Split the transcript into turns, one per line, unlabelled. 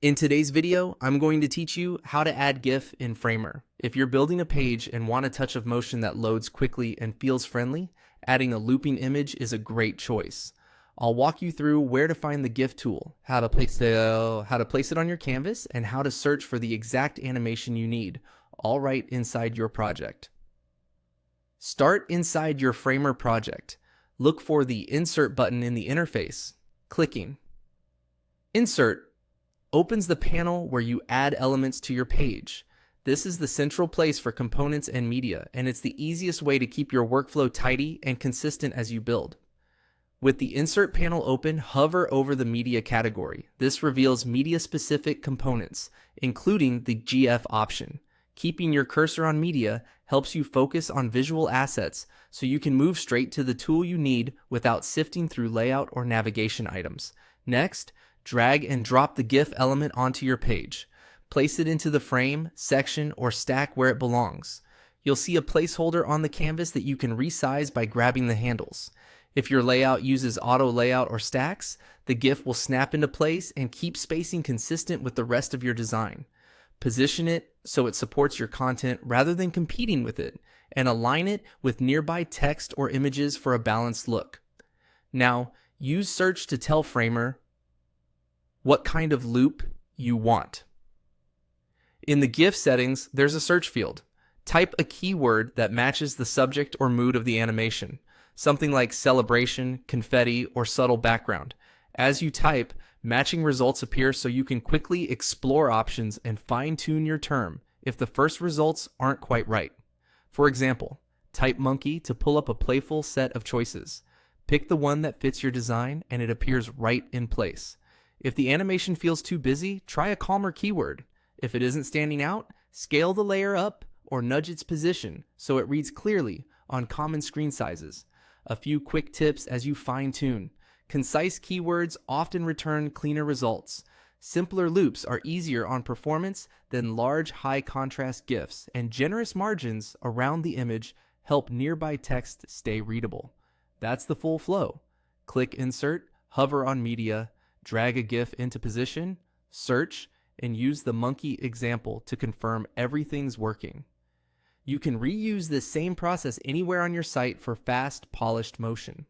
In today's video, I'm going to teach you how to add GIF in Framer. If you're building a page and want a touch of motion that loads quickly and feels friendly, adding a looping image is a great choice. I'll walk you through where to find the GIF tool, how to place it on your canvas, and how to search for the exact animation you need, all right inside your project. Start inside your Framer project. Look for the Insert button in the interface. Clicking Insert opens the panel where you add elements to your page. This is the central place for components and media, and it's the easiest way to keep your workflow tidy and consistent as you build. With the Insert panel open, hover over the Media category. This reveals media-specific components, including the GIF option. Keeping your cursor on Media helps you focus on visual assets, so you can move straight to the tool you need without sifting through layout or navigation items. Next, drag and drop the GIF element onto your page. Place it into the frame, section, or stack where it belongs. You'll see a placeholder on the canvas that you can resize by grabbing the handles. If your layout uses auto layout or stacks, the GIF will snap into place and keep spacing consistent with the rest of your design. Position it so it supports your content rather than competing with it, and align it with nearby text or images for a balanced look. Now, use search to tell Framer what kind of loop you want. In the GIF settings, there's a search field. Type a keyword that matches the subject or mood of the animation, something like celebration, confetti, or subtle background. As you type, matching results appear so you can quickly explore options and fine-tune your term if the first results aren't quite right. For example, type monkey to pull up a playful set of choices. Pick the one that fits your design and it appears right in place. If the animation feels too busy, try a calmer keyword. If it isn't standing out, scale the layer up or nudge its position so it reads clearly on common screen sizes. A few quick tips as you fine-tune. Concise keywords often return cleaner results. Simpler loops are easier on performance than large, high-contrast GIFs, and generous margins around the image help nearby text stay readable. That's the full flow. Click Insert, hover on Media, drag a GIF into position, search, and use the monkey example to confirm everything's working. You can reuse this same process anywhere on your site for fast, polished motion.